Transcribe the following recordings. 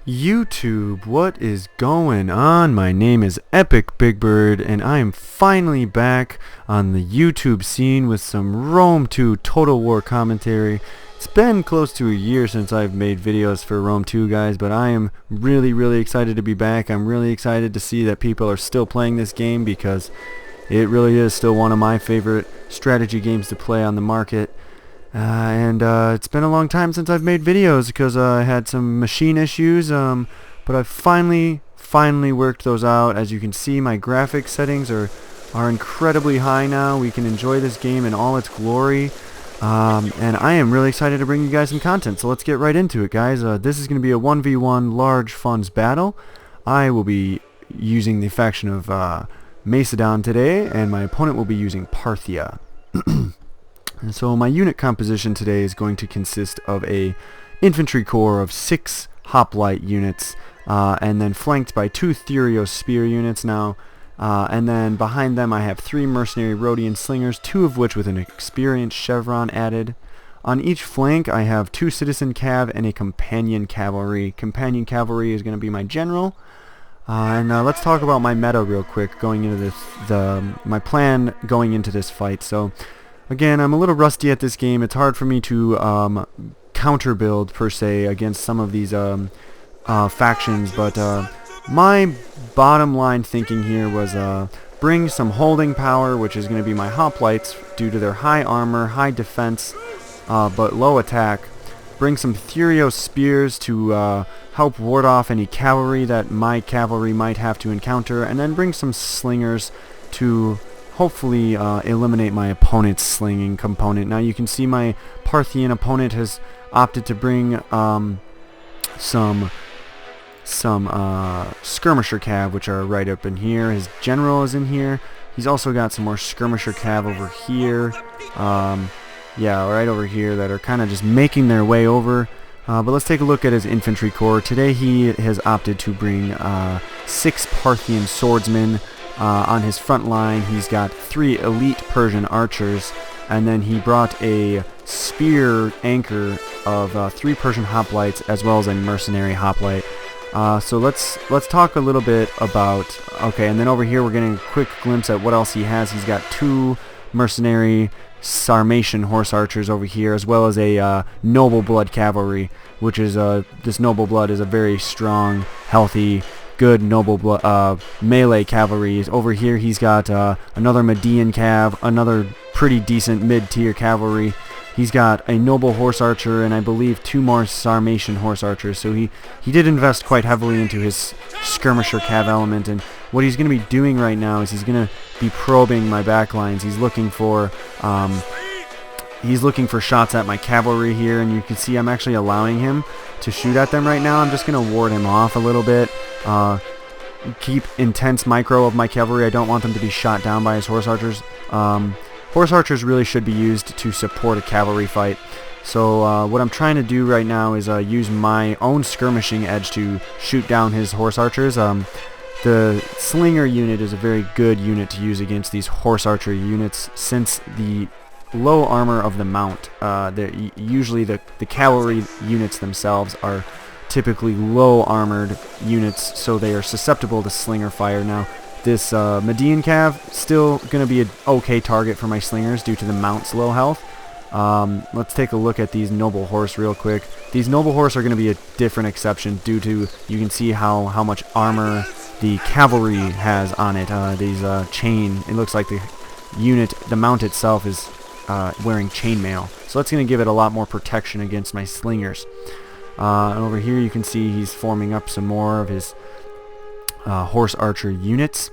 YouTube, what is going on? My name is Epic Big Bird, and I am finally back on the YouTube scene with some Rome 2 Total War commentary. It's been close to a year since I've made videos for Rome 2, guys, but I am really excited to be back. I'm really excited to see that people are still playing this game because it really is still one of my favorite strategy games to play on the market. It's been a long time since I've made videos because I had some machine issues, but I've finally worked those out. As you can see, my graphics settings are incredibly high now. We can enjoy this game in all its glory, and I am really excited to bring you guys some content. So let's get right into it, guys. This is going to be a 1v1 large funds battle. I will be using the faction of Macedon today, and my opponent will be using Parthia. And so my unit composition today is going to consist of a infantry corps of 6 hoplite units, and then flanked by 2 Therios spear units now, and then behind them I have 3 mercenary Rhodian slingers, 2 of which with an experienced chevron added. On each flank I have 2 citizen cav and a companion cavalry. Companion cavalry is going to be my general. Let's talk about my meta real quick going into this, my plan going into this fight. So again, I'm a little rusty at this game. It's hard for me to counter build per se against some of these factions, but my bottom line thinking here was bring some holding power, which is going to be my hoplites due to their high armor, high defense, but low attack. Bring some Therios spears to help ward off any cavalry that my cavalry might have to encounter, and then bring some slingers to hopefully eliminate my opponent's slinging component. Now you can see my Parthian opponent has opted to bring some skirmisher cav, which are right up in here. His general is in here. He's also got some more skirmisher cav over here. Yeah, right over here, that are kind of just making their way over. But let's take a look at his infantry corps. Today he has opted to bring 6 Parthian swordsmen. On his front line he's got 3 elite Persian archers, and then he brought a spear anchor of 3 Persian hoplites as well as a mercenary hoplite. So let's talk a little bit about, okay, and then over here we're getting a quick glimpse at what else he has. He's got 2 mercenary Sarmatian horse archers over here, as well as a noble blood cavalry, which is this noble blood is a very strong, healthy, good noble melee cavalry. Over here he's got another Median cav, another pretty decent mid-tier cavalry. He's got a noble horse archer and I believe 2 more Sarmatian horse archers. So he did invest quite heavily into his skirmisher cav element, and what he's going to be doing right now is he's going to be probing my backlines. He's looking for shots at my cavalry here, and you can see I'm actually allowing him to shoot at them right now. I'm just going to ward him off a little bit. Keep intense micro of my cavalry. I don't want them to be shot down by his horse archers. Horse archers really should be used to support a cavalry fight. So what I'm trying to do right now is use my own skirmishing edge to shoot down his horse archers. The slinger unit is a very good unit to use against these horse archer units, since the low armor of the mount. Usually the cavalry units themselves are typically low armored units, so they are susceptible to slinger fire. Now this Median cav still going to be an okay target for my slingers due to the mount's low health. Let's take a look at these noble horse real quick. These noble horse are going to be a different exception due to, you can see how much armor the cavalry has on it. These chain, it looks like the mount itself is wearing chainmail, so that's going to give it a lot more protection against my slingers. Over here you can see he's forming up some more of his horse archer units,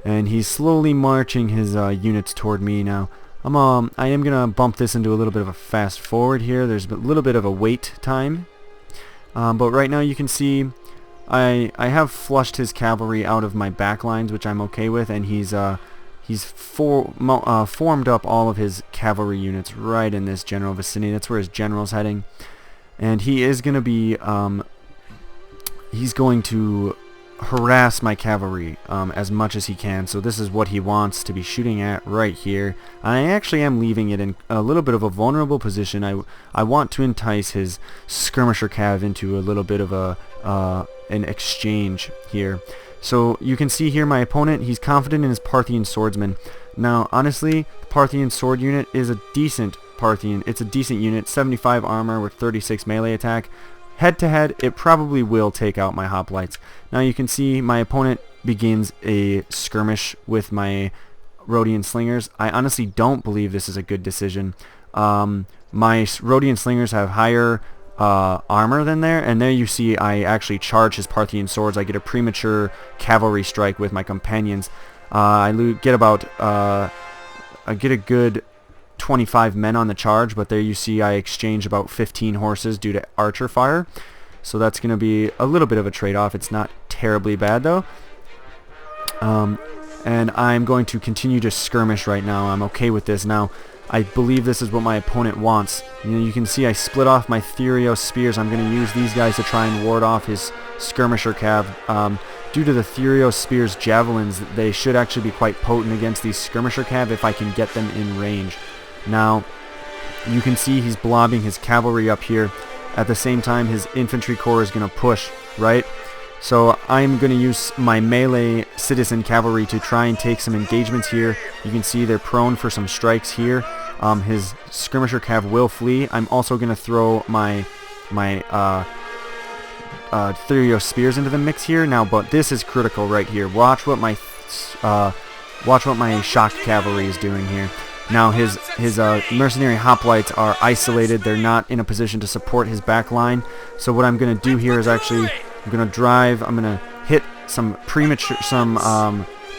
and he's slowly marching his units toward me now. I am going to bump this into a little bit of a fast forward here. There's a little bit of a wait time, but right now you can see I have flushed his cavalry out of my backlines, which I'm okay with, and he's formed up all of his cavalry units right in this general vicinity. That's where his general's heading, and he is going to be he's going to harass my cavalry as much as he can. So this is what he wants to be shooting at right here. I actually am leaving it in a little bit of a vulnerable position. I want to entice his skirmisher cav into a little bit of an exchange here. So you can see here my opponent, he's confident in his Parthian swordsman. Now honestly, the Parthian sword unit is a decent Parthian. It's a decent unit, 75 armor with 36 melee attack. Head to head, it probably will take out my hoplites. Now you can see my opponent begins a skirmish with my Rhodian slingers. I honestly don't believe this is a good decision. My Rhodian slingers have higher armor than there, and there you see I actually charge his Parthian swords. I get a premature cavalry strike with my companions. I get about I get a good 25 men on the charge, but there you see I exchange about 15 horses due to archer fire. So that's going to be a little bit of a trade-off. It's not terribly bad though. And I'm going to continue to skirmish right now. I'm okay with this. Now, I believe this is what my opponent wants. You can see I split off my Therios spears. I'm going to use these guys to try and ward off his skirmisher cav. Due to the Therios spears javelins, they should actually be quite potent against these skirmisher cav if I can get them in range. Now, you can see he's blobbing his cavalry up here. At the same time, his infantry corps is going to push, right? So I'm going to use my melee citizen cavalry to try and take some engagements here. You can see they're prone for some strikes here. His skirmisher cav will flee. I'm also going to throw my Therios spears into the mix here now, but this is critical right here. Watch what my shock cavalry is doing here. Now his mercenary hoplites are isolated. They're not in a position to support his back line. So what I'm going to do here is actually I'm going to hit some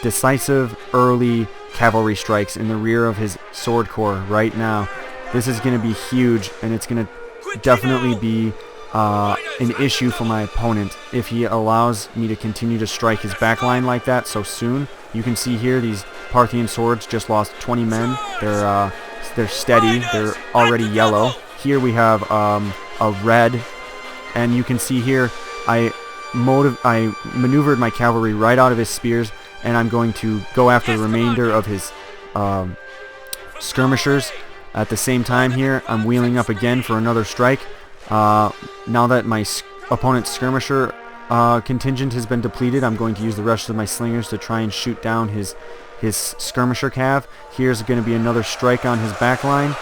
decisive early cavalry strikes in the rear of his sword corps right now. This is going to be huge, and it's going to definitely be an issue for my opponent if he allows me to continue to strike his back line like that so soon. You can see here these Parthian swords just lost 20 men. They're steady. They're already yellow. Here we have a red, and you can see here I maneuvered my cavalry right out of his spears, and I'm going to go after the remainder of his skirmishers. At the same time here, I'm wheeling up again for another strike. Now that my opponent's skirmisher contingent has been depleted, I'm going to use the rest of my slingers to try and shoot down his skirmisher cav. Here's going to be another strike on his back line.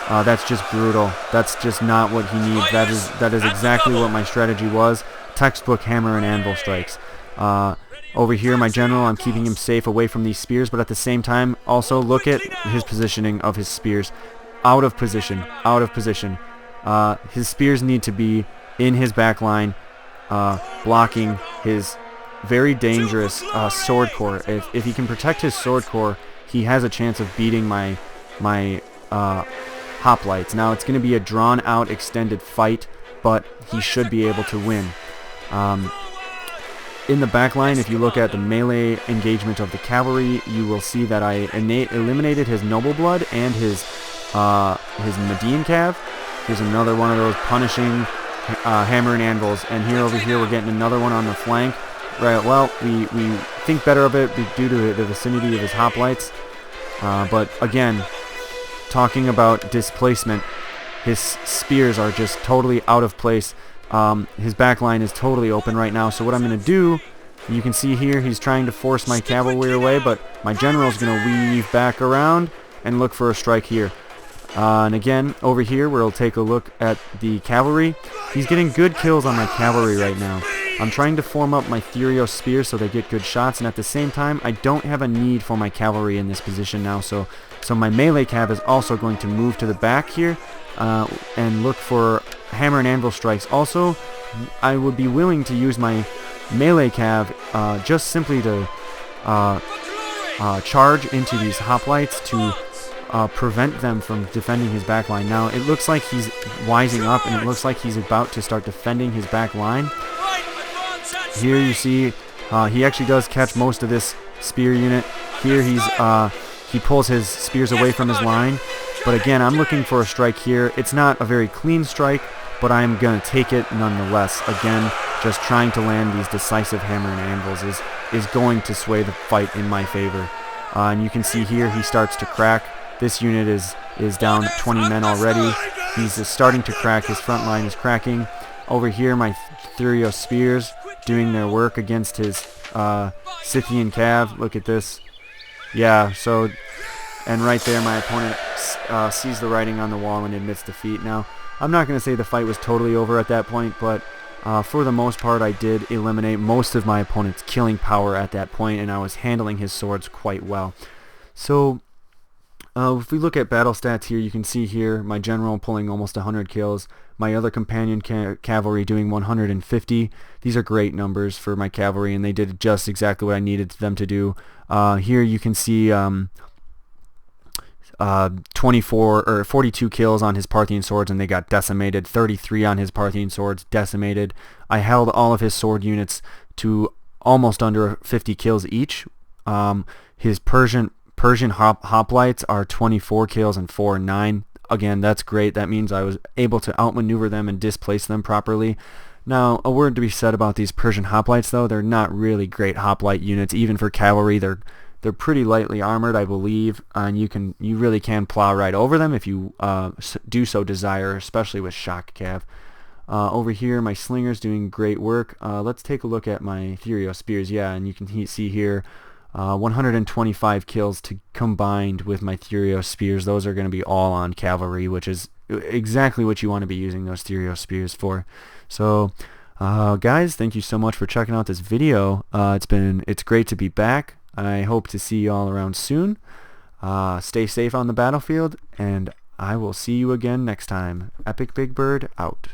That's just brutal. That's just not what he needs. That is exactly what my strategy was. Textbook hammer and anvil strikes. Over here, my general, I'm keeping him safe away from these spears, but at the same time, also look at his positioning of his spears. Out of position. Out of position. His spears need to be in his back line, blocking his very dangerous sword corps. If he can protect his sword corps, he has a chance of beating my hoplites. Now it's going to be a drawn out extended fight, but he should be able to win. In the back line, if you look at the melee engagement of the cavalry, you will see that I eliminated his noble blood and his Median cav. Here's another one of those punishing hammer and anvils, and over here we're getting another one on the flank. Right, well, we think better of it due to the vicinity of his hoplites, but again, talking about displacement, his spears are just totally out of place. His back line is totally open right now, so what I'm going to do, you can see here he's trying to force my cavalry away, but my general's going to weave back around and look for a strike here. And again, over here, we'll take a look at the cavalry. He's getting good kills on my cavalry right now. I'm trying to form up my Therios spears so they get good shots, and at the same time, I don't have a need for my cavalry in this position now, so my melee cav is also going to move to the back here and look for hammer and anvil strikes. Also, I would be willing to use my melee cav just simply to charge into these hoplites to prevent them from defending his back line. Now it looks like he's wising up, and it looks like he's about to start defending his back line. Here you see he actually does catch most of this spear unit. Here he pulls his spears away from his line, but again, I'm looking for a strike here. It's not a very clean strike, but I'm going to take it nonetheless. Again, just trying to land these decisive hammer and anvils is going to sway the fight in my favor. And you can see here he starts to crack. This unit is down 20 men already. He's starting to crack. His front line is cracking. Over here, my Thurio spears doing their work against his Scythian cav. Look at this. Yeah, so, and right there my opponent sees the writing on the wall and admits defeat. Now, I'm not going to say the fight was totally over at that point, but for the most part I did eliminate most of my opponent's killing power at that point, and I was handling his swords quite well. So, if we look at battle stats here, you can see here my general pulling almost 100 kills, my other companion cavalry doing 150. These are great numbers for my cavalry, and they did just exactly what I needed them to do. Here you can see 24 or 42 kills on his Parthian swords, and they got decimated. 33 on his Parthian swords, decimated. I held all of his sword units to almost under 50 kills each. His Persian hoplites are 24 kills and 4 and 9. Again, that's great. That means I was able to outmaneuver them and displace them properly. Now, a word to be said about these Persian hoplites, though. They're not really great hoplite units. Even for cavalry, they're pretty lightly armored, I believe, and you really can plow right over them if you do so desire, especially with shock cav. Over here, my slingers doing great work. Let's take a look at my Thurio spears. Yeah, and you can see here 125 kills combined with my Thurio spears. Those are going to be all on cavalry, which is exactly what you want to be using those Thurio spears for. So, guys, thank you so much for checking out this video. It's great to be back. I hope to see you all around soon. Stay safe on the battlefield, and I will see you again next time. Epic Big Bird out.